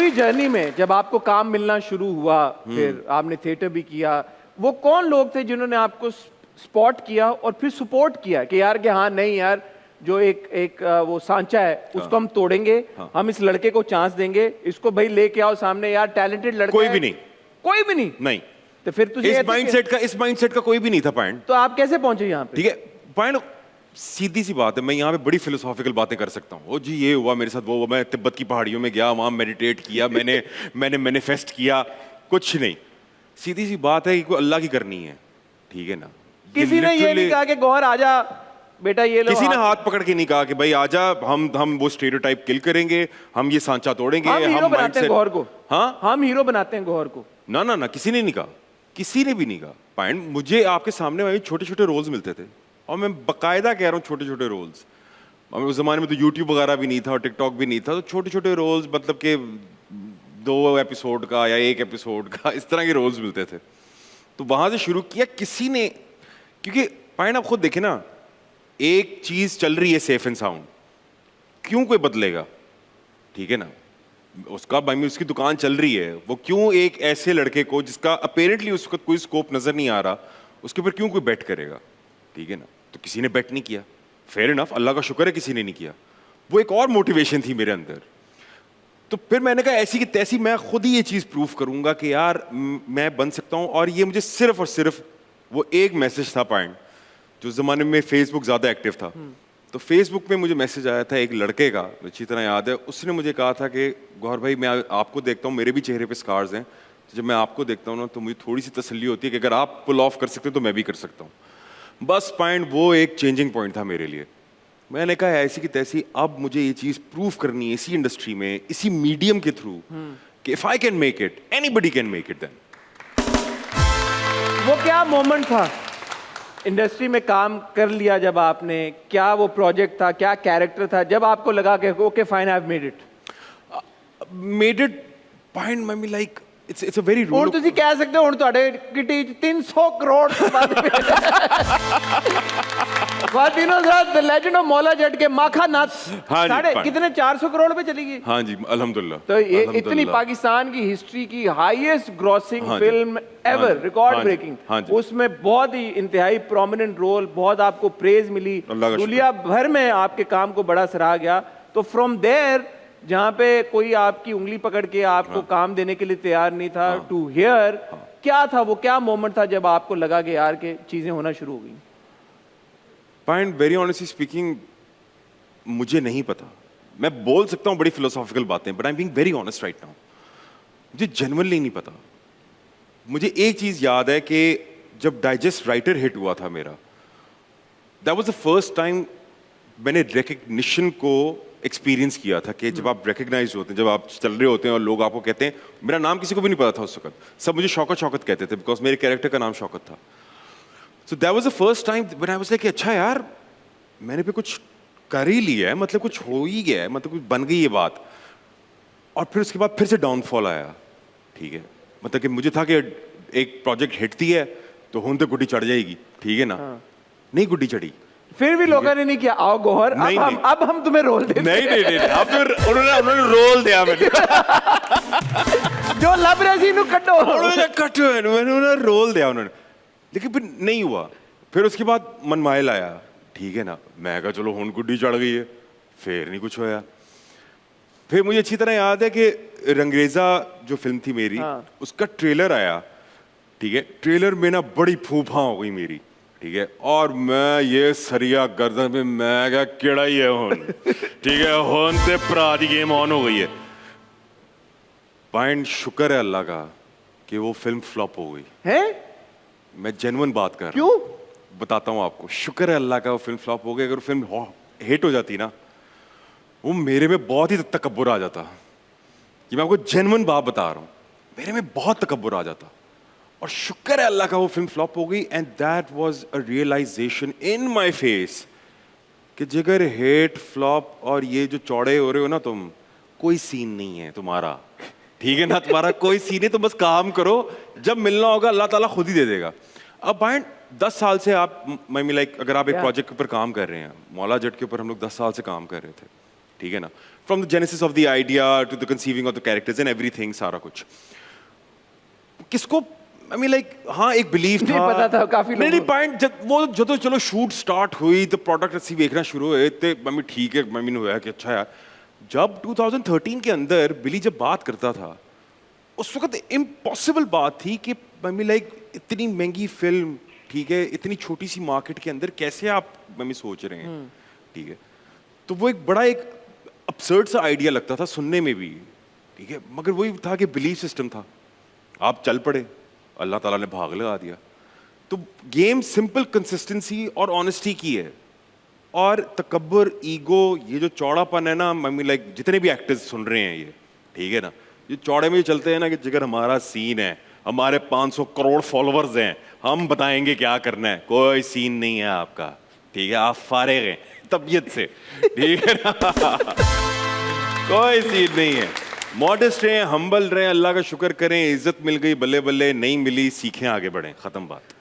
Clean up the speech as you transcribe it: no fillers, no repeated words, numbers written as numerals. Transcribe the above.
पूरी जर्नी में जब आपको काम मिलना शुरू हुआ, फिर आपने थिएटर भी किया, वो कौन लोग थे जिन्होंने आपको स्पॉट किया और फिर सपोर्ट किया कि यार कि हाँ नहीं यार, जो एक वो सांचा है उसको हम तोड़ेंगे, हम इस लड़के को चांस देंगे, इसको भाई लेके आओ सामने, यार टैलेंटेड लड़का कोई है। भी नहीं, कोई भी नहीं। नहीं तो फिर तुझे इस माइंडसेट का कोई भी नहीं था पॉइंट। तो आप कैसे पहुंचे यहाँ पे? ठीक है पॉइंट, सीधी सी बात है, मैं यहाँ पे बड़ी फिलोसॉफिकल बातें कर सकता हूँ। ओ जी ये हुआ मेरे साथ, वो हुआ, मैं तिब्बत की पहाड़ियों में गया, वहां मेडिटेट किया, मैंने मैनिफेस्ट किया, कुछ नहीं। सीधी सी बात है कि कोई अल्लाह की करनी है, ठीक है ना। किसी ने ये नहीं कहा कि गौहर आजा बेटा ये लो, किसी ने हाथ पकड़ के नहीं कहा कि भाई आजा, हम वो स्टेरियोटाइप किल करेंगे, हम ये सांचा तोड़ेंगे, हम हीरो बनाते हैं गौहर को। हाँ हम हीरो बनाते हैं गौहर को। ना ना ना, किसी ने नहीं कहा, किसी ने भी नहीं कहा। पॉइंट, मुझे आपके सामने में छोटे छोटे रोल्स मिलते थे और मैं बकायदा कह रहा हूँ छोटे छोटे रोल्स। उस जमाने में तो यूट्यूब वगैरह भी नहीं था और टिकटॉक भी नहीं था, तो छोटे छोटे रोल्स मतलब के 2 एपिसोड का या 1 एपिसोड का, इस तरह के रोल्स मिलते थे। तो वहां से शुरू किया किसी ने, क्योंकि पॉइंट आप खुद देखे ना, एक चीज चल रही है सेफ एंड साउंड, क्यों कोई बदलेगा, ठीक है ना। उसका भाई उसकी दुकान चल रही है, वो क्यों एक ऐसे लड़के को जिसका अपेरेंटली उसका कोई स्कोप नजर नहीं आ रहा, उसके ऊपर क्यों कोई बेट करेगा, ठीक है ना। तो किसी ने बेट नहीं किया, फेयर इनफ, अल्लाह का शुक्र है किसी ने नहीं किया। वो एक और मोटिवेशन थी मेरे अंदर। तो फिर मैंने कहा ऐसी की तैसी मैं खुद ही ये चीज प्रूव करूंगा कि यार मैं बन सकता हूं। और ये मुझे सिर्फ और सिर्फ वो एक मैसेज था पॉइंट, जो जमाने में फेसबुक ज्यादा एक्टिव था, तो फेसबुक पे मुझे मैसेज आया था एक लड़के का, अच्छी तरह याद है। उसने मुझे कहा था कि गौहर भाई मैं आपको देखता हूँ, मेरे भी चेहरे पे स्कार्स हैं, जब मैं आपको देखता हूँ ना तो मुझे थोड़ी सी तसल्ली होती है कि अगर आप पुल ऑफ कर सकते हो तो मैं भी कर सकता हूँ। बस पॉइंट, वो एक चेंजिंग पॉइंट था मेरे लिए। मैंने कहा ऐसी की तैसी अब मुझे ये चीज प्रूव करनी है इसी इंडस्ट्री में, इसी मीडियम के थ्रू, कि if I can make it, anybody can make it. Then वो क्या मोमेंट था इंडस्ट्री में काम कर लिया जब आपने, क्या वो प्रोजेक्ट था, क्या कैरेक्टर था, जब आपको लगा कि okay fine I have made it point मैं लाइक it's a very ਹੁਣ ਤੁਸੀਂ ਕਹਿ ਸਕਦੇ ਹੋ ਹੁਣ ਤੁਹਾਡੇ ਕਿਟੀ 300 ਕਰੋੜ ਤੋਂ ਵੱਧ वादिनो साहब the legend of Maula Jatt के माखा नाथ साढ़े कितने 400 करोड़ पे चली गई। हाँ जी अल्हम्दुलिल्लाह। तो ये इतनी पाकिस्तान की हिस्ट्री की highest grossing film ever, record breaking, उसमें बहुत ही इंतहाई प्रोमिनेंट रोल, बहुत आपको प्रेज मिली, दुनिया भर में आपके काम को बड़ा सराहा गया। तो फ्रॉम देयर जहाँ पे कोई आपकी उंगली पकड़ के आपको काम देने के लिए तैयार नहीं था, टू हियर, क्या था वो, क्या मोमेंट था जब आपको लगा कि यार के चीजें होना शुरू हो गई? पॉइंट वेरी ऑनेस्टली स्पीकिंग मुझे नहीं पता। मैं बोल सकता हूँ बड़ी फिलोसॉफिकल बातें, but I am being very honest right now, मुझे जेन्युइनली नहीं पता। मुझे एक चीज याद है कि जब डाइजेस्ट राइटर हिट हुआ था मेरा, that was the first time मैंने रिकग्निशन को एक्सपीरियंस किया था कि जब आप रिकग्नाइज होते हैं, जब आप चल रहे होते हैं और लोग आपको कहते हैं, मेरा नाम किसी को भी नहीं पता था उस वक्त, सब मुझे शौकत शौकत कहते थे बिकॉज मेरे कैरेक्टर का नाम शौकत था। So that was the first time when I was like अच्छा यार मैंने भी कुछ कर ही लिया है, मतलब कुछ हो ही गया है, मतलब कुछ बन गई ये बात। और फिर उसके बाद फिर से डाउनफॉल आया, ठीक है, मतलब कि मुझे था कि एक प्रोजेक्ट हिटती है तो हुन तो गुड्डी चढ़ जाएगी, ठीक है ना, नहीं गुड्डी चढ़ी, फिर भी लोगों ने नहीं किया आओ गौहर अब हम तुम्हें रोल देते नहीं अब फिर उन्होंने रोल दिया मैंने जो लब रही नु कटो उन्होंने रोल दिया उन्होंने, लेकिन फिर नहीं हुआ। फिर उसके बाद मनमाइल आया, ठीक है ना, मैं कहा चलो हुन गुड्डी चढ़ गई है, फिर नहीं कुछ होया। फिर मुझे अच्छी तरह याद है कि रंगरेजा जो फिल्म थी मेरी, उसका ट्रेलर आया, ठीक है, ट्रेलर में ना बड़ी फूफा हो गई मेरी, ठीक है, और मैं ये सरिया गर्दन में मैं क्या केड़ा ही है हुन, ठीक है, हुन ते भरा दी गेम ऑन हो गई है। पॉइंट शुक्र है अल्लाह का कि वो फिल्म फ्लॉप हो गई है, मैं जेन्युइन बात कर रहा हूं, क्यों बताता हूं आपको। शुक्र है अल्लाह का वो फिल्म फ्लॉप हो गई, अगर फिल्म हिट हो जाती ना, वो मेरे में बहुत ही तकब्बुर आ जाता, कि मैं आपको जेन्युइन बात बता रहा हूं, मेरे में बहुत तकब्बुर आ जाता। और शुक्र है अल्लाह का वो फिल्म फ्लॉप हो गई, and that was a realisation in my face कि जिगर हिट फ्लॉप और ये जो चौड़े हो रहे हो ना तुम, कोई सीन नहीं है तुम्हारा, ठीक है ना, तुम्हारा कोई सीन है, तुम बस काम करो, जब मिलना होगा अल्लाह ताला खुद ही दे देगा। अब पॉइंट 10 साल से आप लाइक अगर आप एक प्रोजेक्ट के ऊपर काम कर रहे हैं, मौला जट के ऊपर हम लोग 10 साल से काम कर रहे थे, ठीक है ना, from the genesis of the idea to the conceiving of the characters and everything, सारा कुछ किसको I mean, like, हाँ एक बिलीव था, पता था काफी लोगों नहीं पॉइंट वो जो चलो शूट स्टार्ट हुई तो प्रोडक्ट अच्छी देखना शुरू हुए थे, मम्मी ठीक है, मम्मी ने हुआ कि अच्छा यार। जब 2013 के अंदर बिली जब बात करता था उस वक्त इम्पॉसिबल बात थी कि मम्मी लाइक इतनी महंगी फिल्म, ठीक है, इतनी छोटी सी मार्केट के अंदर कैसे आप मम्मी सोच रहे हैं, ठीक है। तो वो एक बड़ा एक अपसर्ड सा आइडिया लगता था सुनने में भी, ठीक है, मगर वही था कि बिलीफ सिस्टम था, आप चल पड़े, अल्लाह ताला ने भाग लगा दिया। तो गेम सिंपल कंसिस्टेंसी और ऑनेस्टी की है, और तकब्बर, ईगो, ये जो चौड़ापन है ना मम्मी लाइक जितने भी एक्टर्स सुन रहे हैं ये, ठीक है ना, ये चौड़े में चलते हैं ना कि जिगर हमारा सीन है, हमारे 500 करोड़ फॉलोअर्स हैं, हम बताएंगे क्या करना है, कोई सीन नहीं है आपका, ठीक है, आप फारिग हैं तबीयत से, ठीक है ना कोई सीन नहीं है, मॉडेस्ट रहें, हम्बल रहें, अल्लाह का शुक्र करें, इज्जत मिल गई बल्ले बल्ले, नहीं मिली सीखें आगे बढ़ें, खत्म बात।